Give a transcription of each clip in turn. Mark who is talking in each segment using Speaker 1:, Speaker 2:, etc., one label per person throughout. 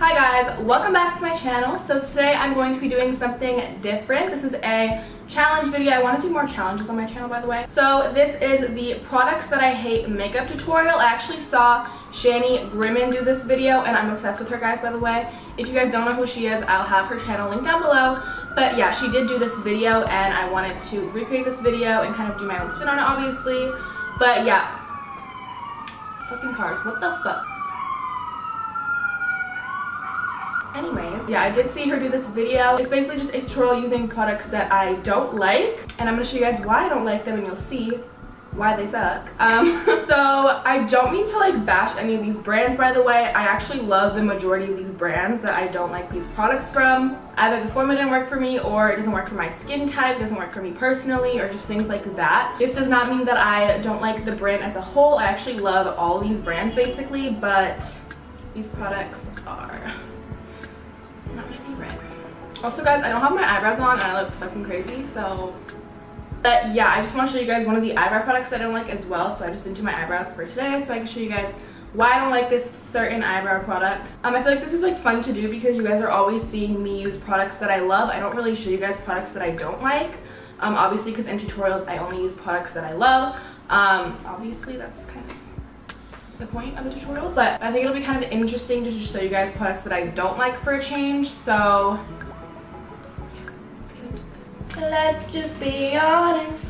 Speaker 1: Hi guys, welcome back to my channel. So today I'm going to be doing something different. This is a challenge video. I want to do more challenges on my channel, by the way. So this is the products that I hate makeup tutorial. I actually saw Shani Grimmin do this video and I'm obsessed with her, guys, by the way. If you guys don't know who she is, I'll have her channel linked down below. But yeah, she did do this video and I wanted to recreate this video and kind of do my own spin on it, obviously. But yeah, fucking cars, what the fuck? Anyways, yeah, I did see her do this video. It's basically just a tutorial using products that I don't like, and I'm gonna show you guys why I don't like them and you'll see why they suck. So I don't mean to like bash any of these brands, by the way. I actually love the majority of these brands that I don't like these products from. Either the formula didn't work for me, or it doesn't work for my skin type, doesn't work for me personally, or just things like that. This does not mean that I don't like the brand as a whole. I actually love all these brands basically, but these products are not my favorite. Also, guys, I don't have my eyebrows on and I look fucking crazy, so but yeah, I just want to show you guys one of the eyebrow products that I don't like as well. So I just didn't do my eyebrows for today so I can show you guys why I don't like this certain eyebrow product. I feel like this is like fun to do because you guys are always seeing me use products that I love. I don't really show you guys products that I don't like, obviously, because in tutorials I only use products that I love. Obviously that's kind of the point of the tutorial, but I think it'll be kind of interesting to just show you guys products that I don't like for a change. So yeah, let's get into this. Let's just be honest,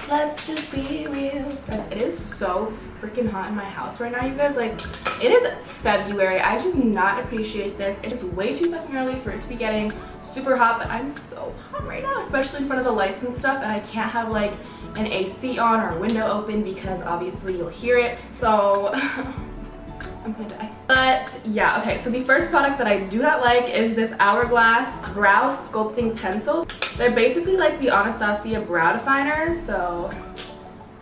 Speaker 1: let's just be real. Guys, it is so freaking hot in my house right now, you guys. Like, it is February. I do not appreciate this. It is way too fucking early for it to be getting super hot, but I'm so hot right now, especially in front of the lights and stuff, and I can't have like an AC on or a window open because obviously you'll hear it. So I'm gonna die. But yeah, okay, so the first product that I do not like is this Hourglass Brow Sculpting Pencil. They're basically like the Anastasia brow definers, so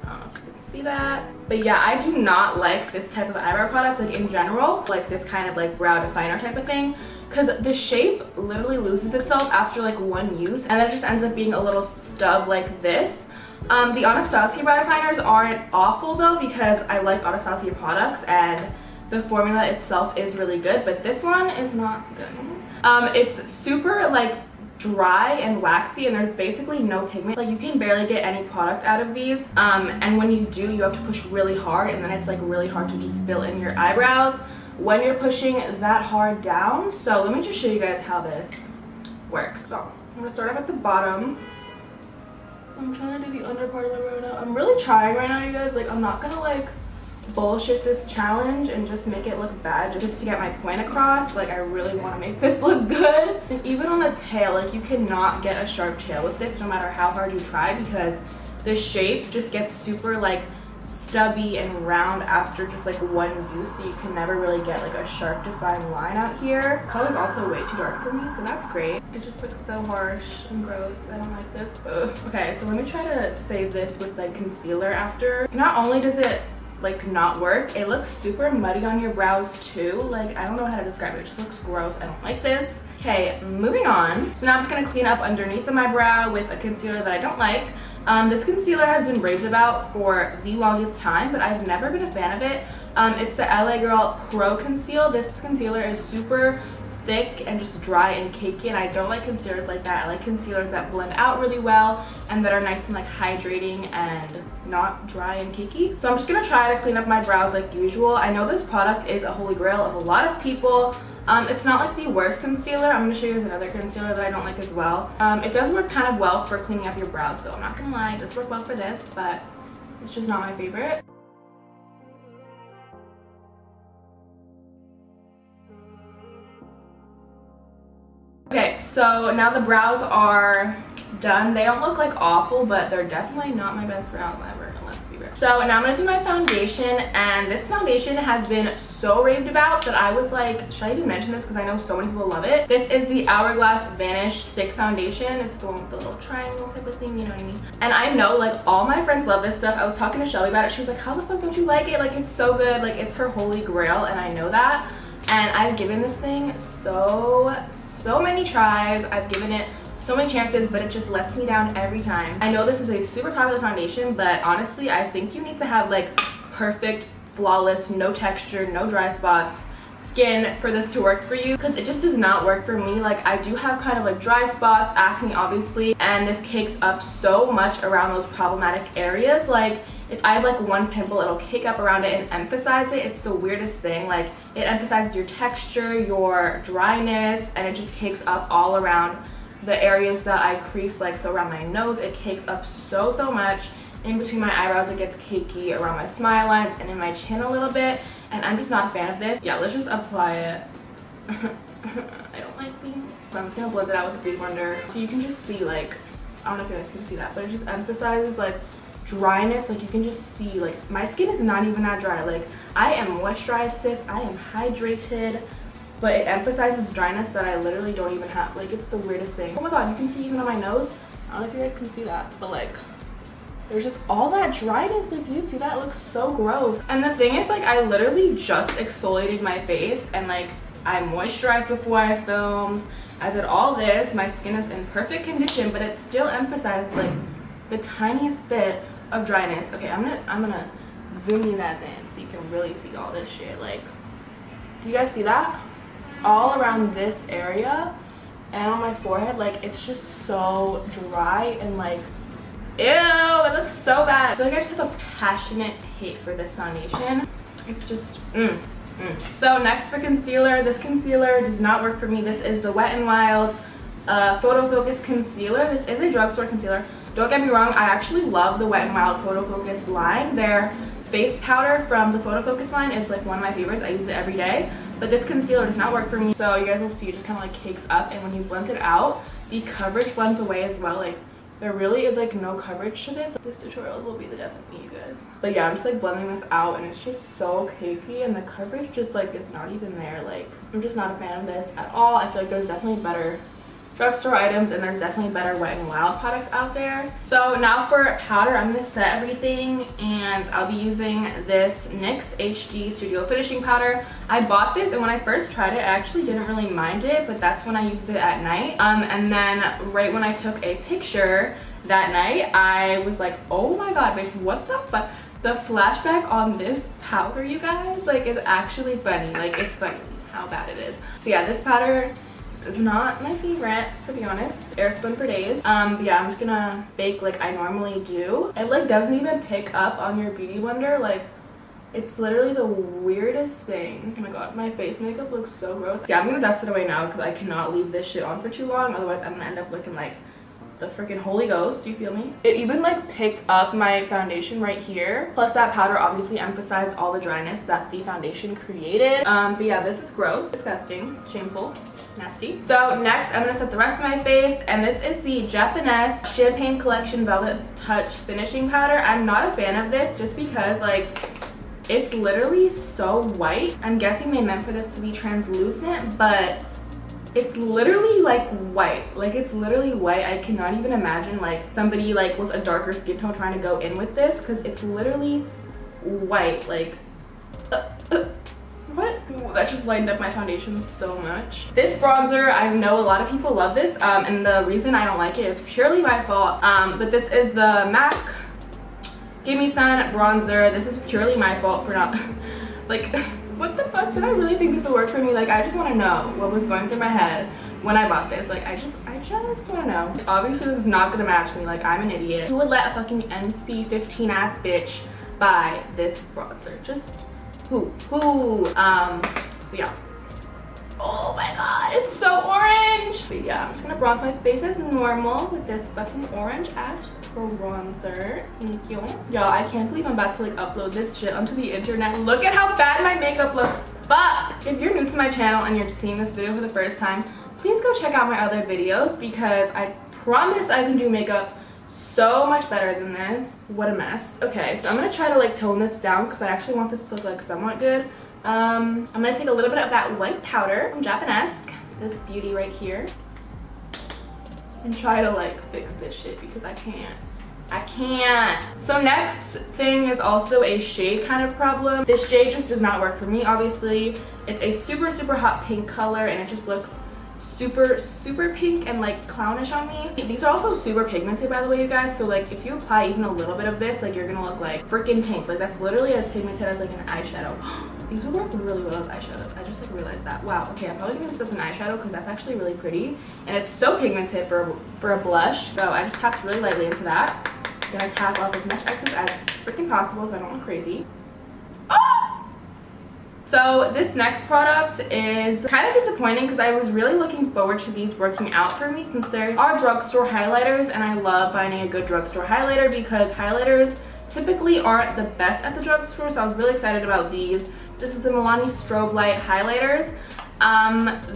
Speaker 1: I don't know if you can see that. But yeah, I do not like this type of eyebrow product, like in general, like this kind of like brow definer type of thing, because the shape literally loses itself after like one use and then it just ends up being a little stub like this. The Anastasia brow definers aren't awful though, because I like Anastasia products and the formula itself is really good, but this one is not good. It's super like dry and waxy and there's basically no pigment. Like, you can barely get any product out of these, and when you do, you have to push really hard, and then it's like really hard to just fill in your eyebrows when you're pushing that hard down. So let me just show you guys how this works. So I'm gonna start off at the bottom. I'm trying to do the under part of my brow now. I'm really trying right now, you guys. Like, I'm not gonna like bullshit this challenge and just make it look bad just to get my point across. Like, I really want to make this look good. And even on the tail, like, you cannot get a sharp tail with this no matter how hard you try, because the shape just gets super like stubby and round after just like one use, so you can never really get like a sharp defined line out here. The color's also way too dark for me, so that's great. It just looks so harsh and gross. I don't like this. Ugh. Okay, so let me try to save this with like concealer after. Not only does it like not work, it looks super muddy on your brows too. Like, I don't know how to describe it. It just looks gross. I don't like this. Okay, moving on. So now I'm just gonna clean up underneath of my brow with a concealer that I don't like. This concealer has been raved about for the longest time, but I've never been a fan of it. It's the LA Girl Pro Conceal. This concealer is super thick and just dry and cakey, and I don't like concealers like that. I like concealers that blend out really well and that are nice and like hydrating and not dry and cakey. So I'm just gonna try to clean up my brows like usual. I know this product is a holy grail of a lot of people. It's not like the worst concealer. I'm gonna show you guys another concealer that I don't like as well. It does work kind of well for cleaning up your brows though. I'm not gonna lie, it does work well for this, but it's just not my favorite. Okay, so now the brows are done. They don't look like awful, but they're definitely not my best brows ever, let's be real. So now I'm gonna do my foundation, and this foundation has been so raved about that I was like, should I even mention this, because I know so many people love it. This is the Hourglass Vanish Stick Foundation. It's the one with the little triangle type of thing, you know what I mean? And I know like all my friends love this stuff. I was talking to Shelby about it. She was like, how the fuck don't you like it? Like, it's so good. Like, it's her holy grail, and I know that. And I've given this thing so many tries. I've given it so many chances, but it just lets me down every time. I know this is a super popular foundation, but honestly, I think you need to have like perfect, flawless, no texture, no dry spots skin for this to work for you, because it just does not work for me. Like, I do have kind of like dry spots, acne obviously, and this cakes up so much around those problematic areas. Like, if I have like one pimple, it'll cake up around it and emphasize it. It's the weirdest thing. Like, it emphasizes your texture, your dryness, and it just cakes up all around the areas that I crease. Like, so around my nose it cakes up so much. In between my eyebrows it gets cakey, around my smile lines and in my chin a little bit, and I'm just not a fan of this. Yeah, let's just apply it. I don't like being, so I'm gonna blend it out with a Beauty Blender. So you can just see, like, I don't know if you guys can see that, but it just emphasizes like dryness. Like, you can just see, like, my skin is not even that dry. Like, I am moisturized, sis, I am hydrated, but it emphasizes dryness that I literally don't even have. Like, it's the weirdest thing. Oh my god, you can see even on my nose. I don't know if you guys can see that, but like, there's just all that dryness. Like, do you see that? It looks so gross. And the thing is, like, I literally just exfoliated my face, and like, I moisturized before I filmed. I did all this. My skin is in perfect condition, but it still emphasizes like the tiniest bit of dryness. Okay, I'm gonna zoom you guys in so you can really see all this shit. Like, do you guys see that? All around this area and on my forehead, like, it's just so dry and like, ew, it looks so bad. I feel like I just have a passionate hate for this foundation. It's just, So next for concealer, this concealer does not work for me. This is the Wet n Wild Photo Focus Concealer. This is a drugstore concealer. Don't get me wrong, I actually love the Wet n Wild Photo Focus line. Their face powder from the Photo Focus line is like one of my favorites. I use it every day. But this concealer does not work for me. So you guys will see it just kind of like cakes up, and when you blend it out, the coverage blends away as well. Like, there really is like no coverage to this. This tutorial will be the death of me, you guys. But yeah, I'm just like blending this out, and it's just so cakey, and the coverage just like is not even there. Like, I'm just not a fan of this at all. I feel like there's definitely better drugstore items, and there's definitely better Wet n Wild products out there. So now for powder, I'm gonna set everything, and I'll be using this NYX HD Studio Finishing Powder. I bought this, and when I first tried it, I actually didn't really mind it, but that's when I used it at night. And then right when I took a picture that night, I was like, oh my god, bitch, what the fuck? The flashback on this powder, you guys, like, is actually funny. Like, it's funny how bad it is. So yeah, this powder is not my favorite, to be honest. Airspun for days. But yeah, I'm just gonna bake like I normally do. It like doesn't even pick up on your Beauty Blender. Like, it's literally the weirdest thing. Oh my god, my face makeup looks so gross. Yeah, I'm gonna dust it away now because I cannot leave this shit on for too long. Otherwise, I'm gonna end up looking like the freaking Holy Ghost. Do you feel me? It even like picked up my foundation right here. Plus that powder obviously emphasized all the dryness that the foundation created. But yeah, this is gross, disgusting, shameful, nasty. So next, I'm gonna set the rest of my face, and this is the Japanese Champagne Collection Velvet Touch Finishing Powder. I'm not a fan of this just because like it's literally so white. I'm guessing they meant for this to be translucent, but it's literally like white. Like, it's literally white. I cannot even imagine like somebody like with a darker skin tone trying to go in with this, because it's literally white. Like, what? Ooh, that just lightened up my foundation so much. This bronzer, I know a lot of people love this, and the reason I don't like it is purely my fault. But this is the MAC Gimme Sun bronzer. This is purely my fault for not like what the fuck, did I really think this would work for me? Like, I just want to know what was going through my head when I bought this. Like, I just want to know. Obviously this is not gonna match me. Like, I'm an idiot. Who would let a fucking NC-15 ass bitch buy this bronzer? Just who? So yeah. Oh my god, it's so orange. But yeah, I'm just gonna bronze my face as normal with this fucking orange ash bronzer. Thank you. Y'all, I can't believe I'm about to like upload this shit onto the internet. Look at how bad my makeup looks. Fuck! If you're new to my channel and you're seeing this video for the first time, please go check out my other videos, because I promise I can do makeup so much better than this. What a mess. Okay, so I'm gonna try to like tone this down because I actually want this to look like somewhat good. I'm gonna take a little bit of that white powder from Japanese, this beauty right here, and try to like fix this shit because I can't. So next thing is also a shade kind of problem. This shade just does not work for me, obviously. It's a super hot pink color, and it just looks super pink and like clownish on me. These are also super pigmented, by the way, you guys, so like if you apply even a little bit of this, like you're gonna look like freaking pink. Like, that's literally as pigmented as like an eyeshadow. These would work really well as eyeshadows. I just like realized that. Wow, okay, I'm probably gonna use this as an eyeshadow because that's actually really pretty. And it's so pigmented for a blush. So I just tapped really lightly into that. I'm gonna tap off as much essence as freaking possible so I don't look crazy. Ah! So this next product is kind of disappointing because I was really looking forward to these working out for me since they are drugstore highlighters, and I love finding a good drugstore highlighter because highlighters typically aren't the best at the drugstore, so I was really excited about these. This is the Milani Strobe Light highlighters.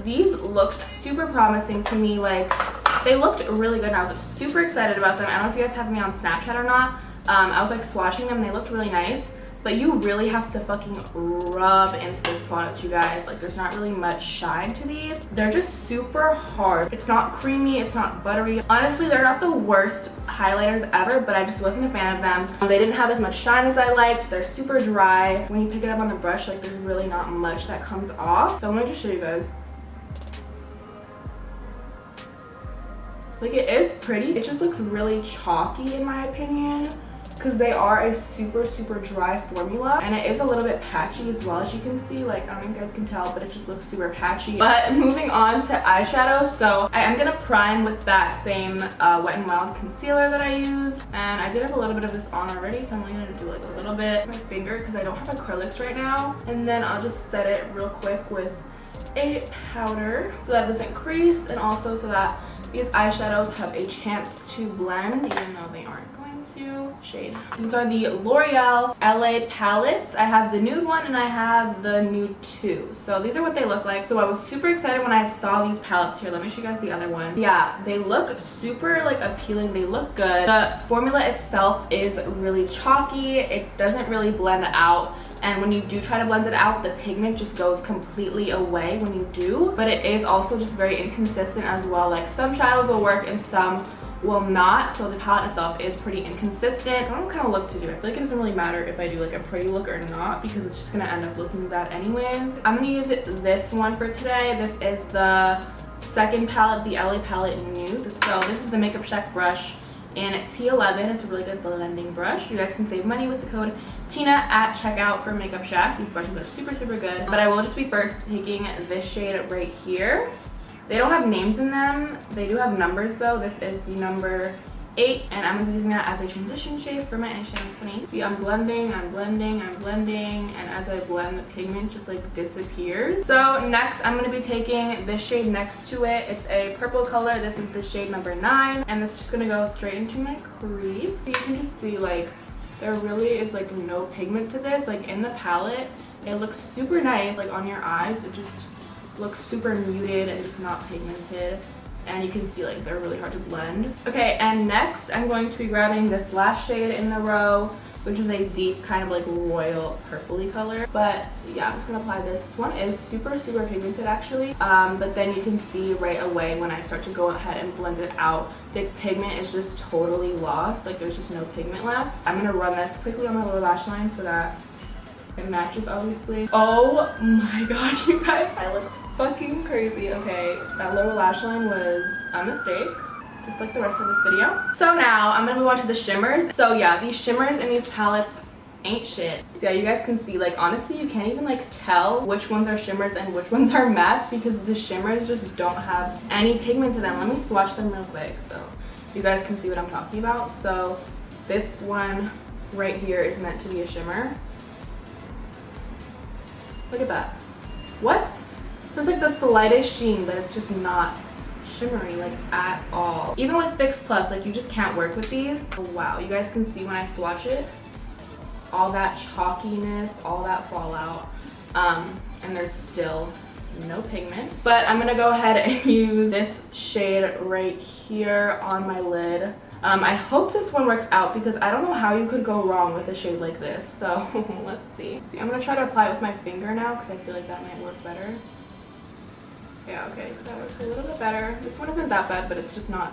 Speaker 1: These looked super promising to me. Like, they looked really good and I was super excited about them. I don't know if you guys have me on Snapchat or not. I was like swatching them and they looked really nice. But you really have to fucking rub into this product, you guys. Like, there's not really much shine to these. They're just super hard. It's not creamy, it's not buttery. Honestly, they're not the worst highlighters ever, but I just wasn't a fan of them. They didn't have as much shine as I liked. They're super dry. When you pick it up on the brush, like, there's really not much that comes off. So I'm gonna just show you guys. Like, it is pretty. It just looks really chalky in my opinion, because they are a super dry formula, and it is a little bit patchy as well, as you can see. Like, I don't know if you guys can tell, but it just looks super patchy. But moving on to eyeshadow, so I am gonna prime with that same Wet n Wild concealer that I use, and I did have a little bit of this on already, so I'm only gonna do like a little bit with my finger because I don't have acrylics right now. And then I'll just set it real quick with a powder so that it doesn't crease, and also so that these eyeshadows have a chance to blend even though they aren't going to. Shade. These are the L'Oreal LA palettes. I have the nude one and I have the nude 2. So these are what they look like. So I was super excited when I saw these palettes here. Let me show you guys the other one. Yeah, they look super like appealing. They look good. The formula itself is really chalky. It doesn't really blend out. And when you do try to blend it out, the pigment just goes completely away when you do. But it is also just very inconsistent as well. Like, some shadows will work and some will not. So the palette itself is pretty inconsistent. I don't know what kind of look to do. I feel like it doesn't really matter if I do like a pretty look or not, because it's just gonna end up looking bad anyways. I'm gonna use this one for today. This is the second palette, the LA palette nude. So this is the Makeup Shack brush in T11. It's a really good blending brush. You guys can save money with the code Tina at checkout for Makeup Shack. These brushes are super good. But I will just be first taking this shade right here. They don't have names in them. They do have numbers though. This is the number 8, and I'm gonna be using that as a transition shade for my eyeshadow tonight. See, I'm blending, and as I blend, the pigment just like disappears. So next, I'm gonna be taking this shade next to it. It's a purple color. This is the shade number 9, and this is just gonna go straight into my crease. So you can just see, like, there really is like no pigment to this. Like, in the palette, it looks super nice. Like, on your eyes, it just looks super muted and just not pigmented. And you can see, like, they're really hard to blend. Okay, and next I'm going to be grabbing this last shade in the row, which is a deep kind of like royal purpley color. But yeah, I'm just gonna apply this. This one is super pigmented actually, but then you can see right away when I start to go ahead and blend it out, the pigment is just totally lost. Like, there's just no pigment left. I'm gonna run this quickly on my lower lash line so that it matches, obviously. Oh my god, you guys, I look fucking crazy. Okay, that lower lash line was a mistake, just like the rest of this video. So now I'm gonna move on to the shimmers. So yeah, these shimmers in these palettes ain't shit. So yeah, you guys can see, like, honestly, you can't even like tell which ones are shimmers and which ones are mattes because the shimmers just don't have any pigment to them. Let me swatch them real quick so you guys can see what I'm talking about. So this one right here is meant to be a shimmer. Look at that. What? There's like the slightest sheen, but it's just not shimmery, like, at all. Even with Fix Plus, like, you just can't work with these. Oh, wow, you guys can see when I swatch it, all that chalkiness, all that fallout, and there's still no pigment. But I'm gonna go ahead and use this shade right here on my lid. I hope this one works out because I don't know how you could go wrong with a shade like this. So let's see. I'm gonna try to apply it with my finger now because I feel like that might work better. Yeah, okay, that works a little bit better. This one isn't that bad, but it's just not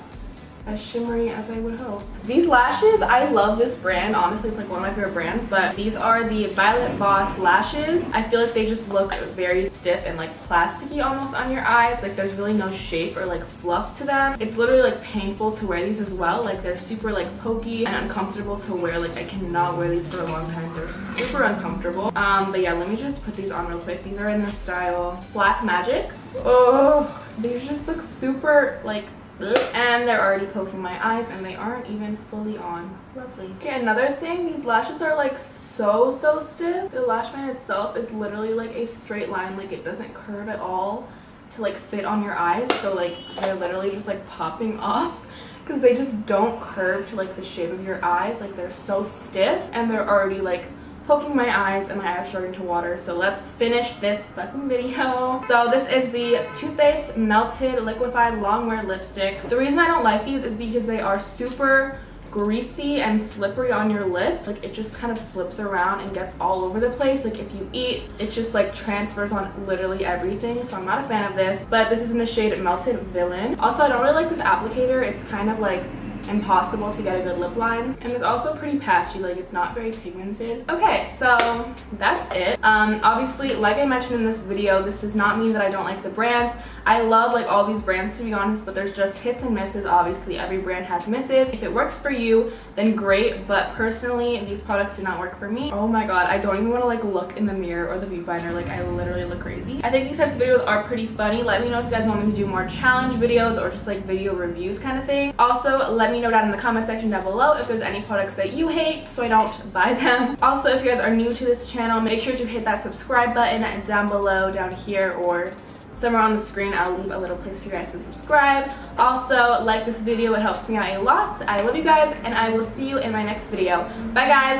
Speaker 1: as shimmery as I would hope. These lashes, I love this brand. Honestly, it's like one of my favorite brands, but these are the Violet Voss lashes. I feel like they just look very stiff and like plasticky almost on your eyes. Like there's really no shape or like fluff to them. It's literally like painful to wear these as well. Like they're super like pokey and uncomfortable to wear. Like I cannot wear these for a long time. They're super uncomfortable. But yeah, let me just put these on real quick. These are in the style Black Magic. Oh, these just look super like, and they're already poking my eyes and they aren't even fully on. Lovely. Okay, another thing, these lashes are like so stiff. The lash line itself is literally like a straight line. Like it doesn't curve at all to like fit on your eyes. So like they're literally just like popping off because they just don't curve to like the shape of your eyes. Like they're so stiff and they're already like poking my eyes and my eyes starting to water. So let's finish this fucking video. So this is the Too Faced Melted Liquefied Longwear Lipstick. The reason I don't like these is because they are super greasy and slippery on your lip. Like it just kind of slips around and gets all over the place. Like if you eat, it just like transfers on literally everything. So I'm not a fan of this, but this is in the shade Melted Villain. Also, I don't really like this applicator. It's kind of like impossible to get a good lip line, and it's also pretty patchy. Like it's not very pigmented. Okay, so that's it. Obviously, like I mentioned in this video, this does not mean that I don't like the brands. I love like all these brands, to be honest, but there's just hits and misses. Obviously every brand has misses. If it works for you, then great, but personally these products do not work for me. Oh my god, I don't even want to like look in the mirror or the viewfinder. Like I literally look crazy. I think these types of videos are pretty funny. Let me know if you guys want me to do more challenge videos or just like video reviews kind of thing. Also, let me know down in the comment section down below if there's any products that you hate so I don't buy them. Also, if you guys are new to this channel, make sure to hit that subscribe button down below, down here, or somewhere on the screen. I'll leave a little place for you guys to subscribe. Also, like this video, it helps me out a lot. I love you guys, and I will see you in my next video. Bye guys.